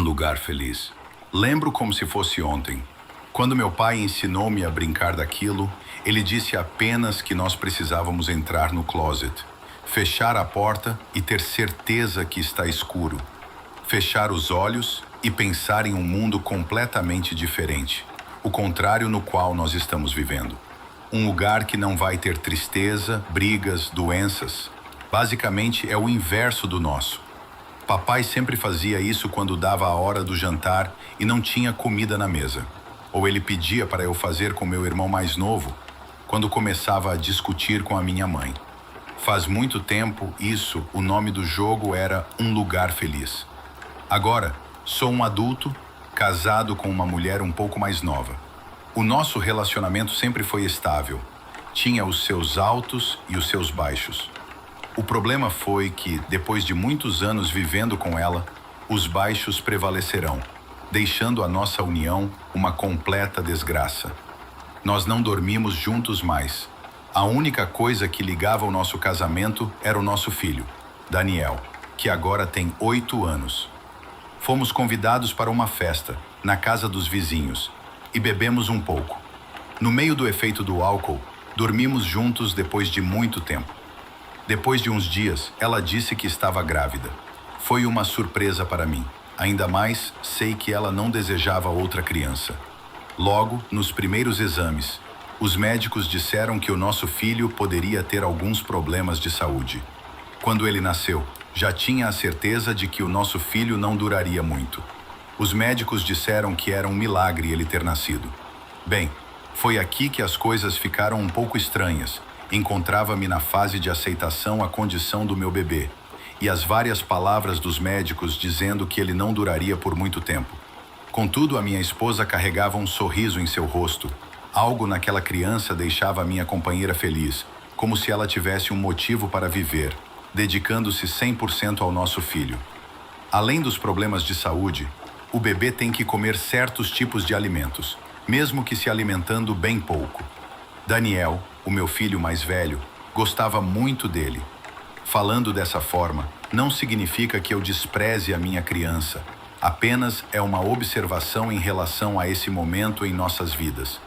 lugar feliz. Lembro como se fosse ontem. Quando meu pai ensinou-me a brincar daquilo, ele disse apenas que nós precisávamos entrar no closet, fechar a porta e ter certeza que está escuro, fechar os olhos e pensar em um mundo completamente diferente, o contrário no qual nós estamos vivendo. Um lugar que não vai ter tristeza, brigas, doenças. Basicamente é o inverso do nosso. Papai sempre fazia isso quando dava a hora do jantar e não tinha comida na mesa. Ou ele pedia para eu fazer com meu irmão mais novo, quando começava a discutir com a minha mãe. Faz muito tempo, o nome do jogo era Um Lugar Feliz. Agora, sou um adulto, casado com uma mulher um pouco mais nova. O nosso relacionamento sempre foi estável. Tinha os seus altos e os seus baixos. O problema foi que, depois de muitos anos vivendo com ela, os baixos prevalecerão, deixando a nossa união uma completa desgraça. Nós não dormimos juntos mais. A única coisa que ligava o nosso casamento era o nosso filho, Daniel, que agora tem 8 anos. Fomos convidados para uma festa, na casa dos vizinhos, e bebemos um pouco. No meio do efeito do álcool, dormimos juntos depois de muito tempo. Depois de uns dias, ela disse que estava grávida. Foi uma surpresa para mim. Ainda mais, sei que ela não desejava outra criança. Logo, nos primeiros exames, os médicos disseram que o nosso filho poderia ter alguns problemas de saúde. Quando ele nasceu, já tinha a certeza de que o nosso filho não duraria muito. Os médicos disseram que era um milagre ele ter nascido. Bem, foi aqui que as coisas ficaram um pouco estranhas. Encontrava-me na fase de aceitação à condição do meu bebê, e as várias palavras dos médicos dizendo que ele não duraria por muito tempo. Contudo, a minha esposa carregava um sorriso em seu rosto. Algo naquela criança deixava a minha companheira feliz, como se ela tivesse um motivo para viver, dedicando-se 100% ao nosso filho. Além dos problemas de saúde, o bebê tem que comer certos tipos de alimentos, mesmo que se alimentando bem pouco. Daniel, o meu filho mais velho, gostava muito dele. Falando dessa forma, não significa que eu despreze a minha criança. Apenas é uma observação em relação a esse momento em nossas vidas.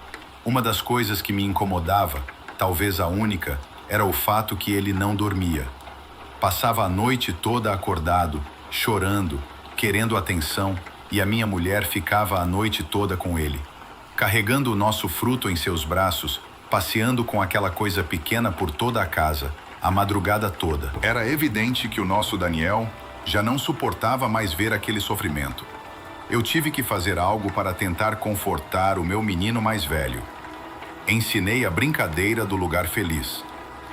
Uma das coisas que me incomodava, talvez a única, era o fato que ele não dormia. Passava a noite toda acordado, chorando, querendo atenção, e a minha mulher ficava a noite toda com ele, carregando o nosso fruto em seus braços, passeando com aquela coisa pequena por toda a casa, a madrugada toda. Era evidente que o nosso Daniel já não suportava mais ver aquele sofrimento. Eu tive que fazer algo para tentar confortar o meu menino mais velho. Ensinei a brincadeira do lugar feliz.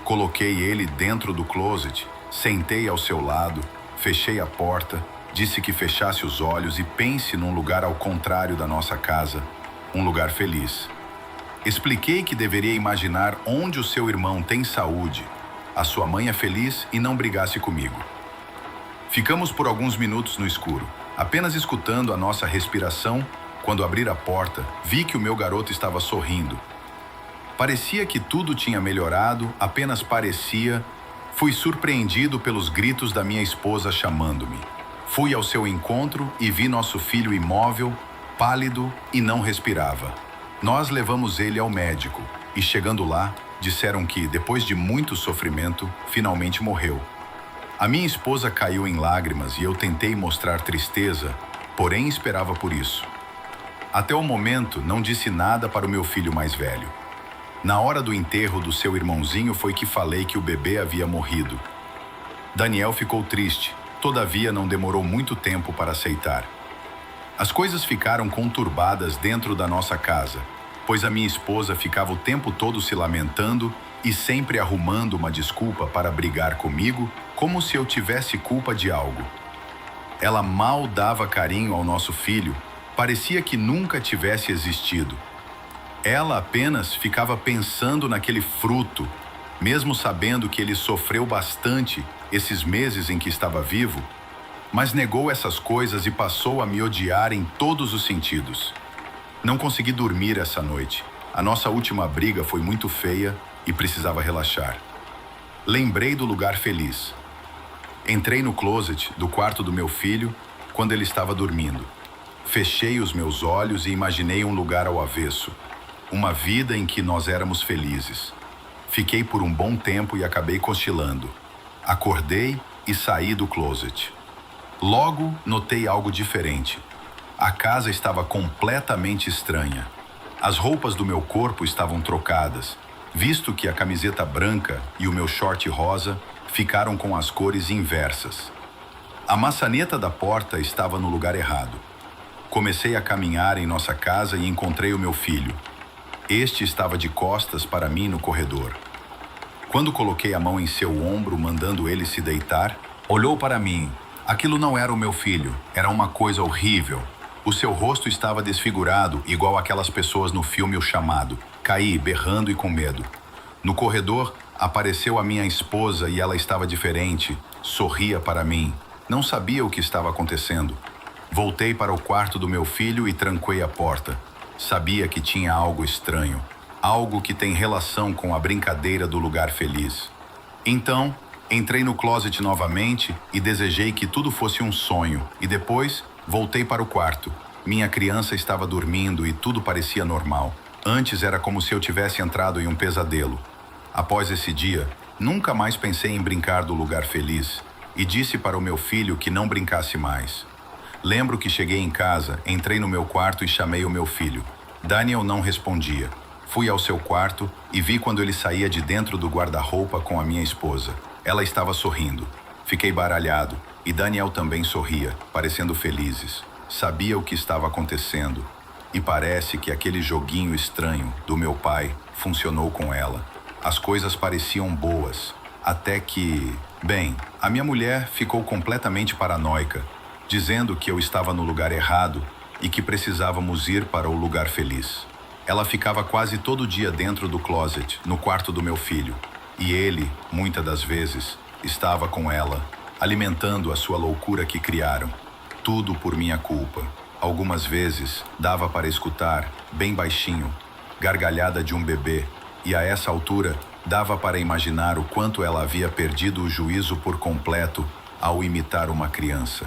Coloquei ele dentro do closet, sentei ao seu lado, fechei a porta, disse que fechasse os olhos e pense num lugar ao contrário da nossa casa, um lugar feliz. Expliquei que deveria imaginar onde o seu irmão tem saúde, a sua mãe é feliz e não brigasse comigo. Ficamos por alguns minutos no escuro, apenas escutando a nossa respiração. Quando abri a porta, vi que o meu garoto estava sorrindo. Parecia que tudo tinha melhorado, apenas parecia. Fui surpreendido pelos gritos da minha esposa chamando-me. Fui ao seu encontro e vi nosso filho imóvel, pálido e não respirava. Nós levamos ele ao médico e, chegando lá, disseram que, depois de muito sofrimento, finalmente morreu. A minha esposa caiu em lágrimas e eu tentei mostrar tristeza, porém esperava por isso. Até o momento, não disse nada para o meu filho mais velho. Na hora do enterro do seu irmãozinho foi que falei que o bebê havia morrido. Daniel ficou triste, todavia não demorou muito tempo para aceitar. As coisas ficaram conturbadas dentro da nossa casa, pois a minha esposa ficava o tempo todo se lamentando e sempre arrumando uma desculpa para brigar comigo, como se eu tivesse culpa de algo. Ela mal dava carinho ao nosso filho, parecia que nunca tivesse existido. Ela apenas ficava pensando naquele fruto, mesmo sabendo que ele sofreu bastante esses meses em que estava vivo, mas negou essas coisas e passou a me odiar em todos os sentidos. Não consegui dormir essa noite. A nossa última briga foi muito feia e precisava relaxar. Lembrei do lugar feliz. Entrei no closet do quarto do meu filho quando ele estava dormindo. Fechei os meus olhos e imaginei um lugar ao avesso, uma vida em que nós éramos felizes. Fiquei por um bom tempo e acabei cochilando. Acordei e saí do closet. Logo, notei algo diferente. A casa estava completamente estranha. As roupas do meu corpo estavam trocadas, visto que a camiseta branca e o meu short rosa ficaram com as cores inversas. A maçaneta da porta estava no lugar errado. Comecei a caminhar em nossa casa e encontrei o meu filho. Este estava de costas para mim no corredor. Quando coloquei a mão em seu ombro, mandando ele se deitar, olhou para mim. Aquilo não era o meu filho, era uma coisa horrível. O seu rosto estava desfigurado, igual aquelas pessoas no filme O Chamado. Caí, berrando e com medo. No corredor, apareceu a minha esposa e ela estava diferente. Sorria para mim. Não sabia o que estava acontecendo. Voltei para o quarto do meu filho e tranquei a porta. Sabia que tinha algo estranho. Algo que tem relação com a brincadeira do lugar feliz. Então, entrei no closet novamente e desejei que tudo fosse um sonho. E depois, voltei para o quarto. Minha criança estava dormindo e tudo parecia normal. Antes era como se eu tivesse entrado em um pesadelo. Após esse dia, nunca mais pensei em brincar do lugar feliz e disse para o meu filho que não brincasse mais. Lembro que cheguei em casa, entrei no meu quarto e chamei o meu filho. Daniel não respondia. Fui ao seu quarto e vi quando ele saía de dentro do guarda-roupa com a minha esposa. Ela estava sorrindo. Fiquei baralhado e Daniel também sorria, parecendo felizes. Sabia o que estava acontecendo e parece que aquele joguinho estranho do meu pai funcionou com ela. As coisas pareciam boas, até que... Bem, a minha mulher ficou completamente paranoica, dizendo que eu estava no lugar errado e que precisávamos ir para o lugar feliz. Ela ficava quase todo dia dentro do closet, no quarto do meu filho. E ele, muitas das vezes, estava com ela, alimentando a sua loucura que criaram. Tudo por minha culpa. Algumas vezes, dava para escutar, bem baixinho, gargalhada de um bebê. E a essa altura, dava para imaginar o quanto ela havia perdido o juízo por completo ao imitar uma criança.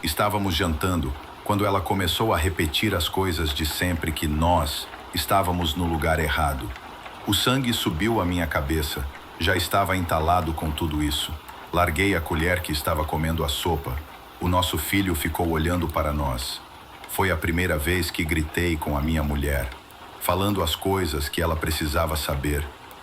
Estávamos jantando, quando ela começou a repetir as coisas de sempre que nós estávamos no lugar errado. O sangue subiu à minha cabeça. Já estava entalado com tudo isso. Larguei a colher que estava comendo a sopa. O nosso filho ficou olhando para nós. Foi a primeira vez que gritei com a minha mulher, falando as coisas que ela precisava saber,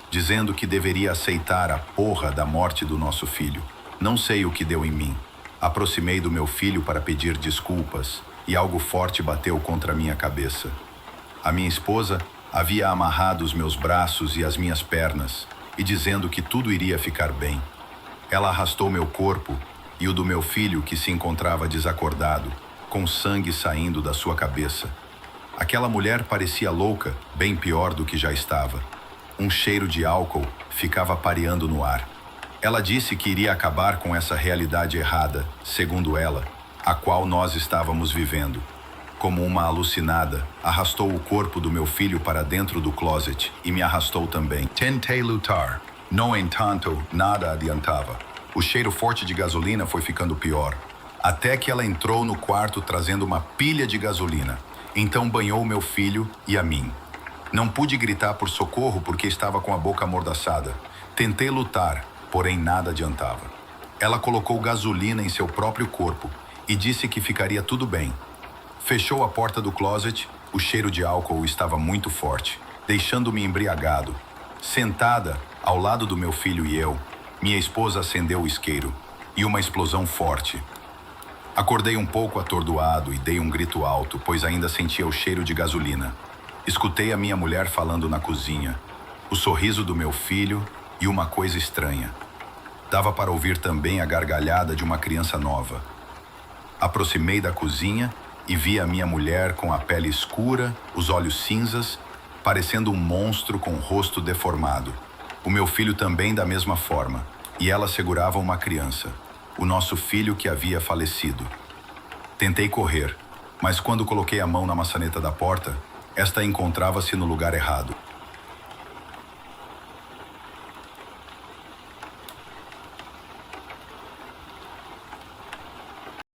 dizendo que deveria aceitar a porra da morte do nosso filho. Não sei o que deu em mim. Aproximei do meu filho para pedir desculpas e algo forte bateu contra a minha cabeça. A minha esposa havia amarrado os meus braços e as minhas pernas e dizendo que tudo iria ficar bem. Ela arrastou meu corpo e o do meu filho que se encontrava desacordado, com sangue saindo da sua cabeça. Aquela mulher parecia louca, bem pior do que já estava. Um cheiro de álcool ficava pareando no ar. Ela disse que iria acabar com essa realidade errada, segundo ela, a qual nós estávamos vivendo. Como uma alucinada, arrastou o corpo do meu filho para dentro do closet e me arrastou também. Tentei lutar. No entanto, nada adiantava. O cheiro forte de gasolina foi ficando pior. Até que ela entrou no quarto trazendo uma pilha de gasolina. Então banhou meu filho e a mim. Não pude gritar por socorro porque estava com a boca amordaçada. Tentei lutar, porém nada adiantava. Ela colocou gasolina em seu próprio corpo e disse que ficaria tudo bem. Fechou a porta do closet, o cheiro de álcool estava muito forte, deixando-me embriagado. Sentada, ao lado do meu filho e eu, minha esposa acendeu o isqueiro, e uma explosão forte. Acordei um pouco atordoado e dei um grito alto, pois ainda sentia o cheiro de gasolina. Escutei a minha mulher falando na cozinha, o sorriso do meu filho e uma coisa estranha. Dava para ouvir também a gargalhada de uma criança nova. Aproximei da cozinha e vi a minha mulher com a pele escura, os olhos cinzas, parecendo um monstro com o rosto deformado. O meu filho também da mesma forma, e ela segurava uma criança, o nosso filho que havia falecido. Tentei correr, mas quando coloquei a mão na maçaneta da porta, esta encontrava-se no lugar errado.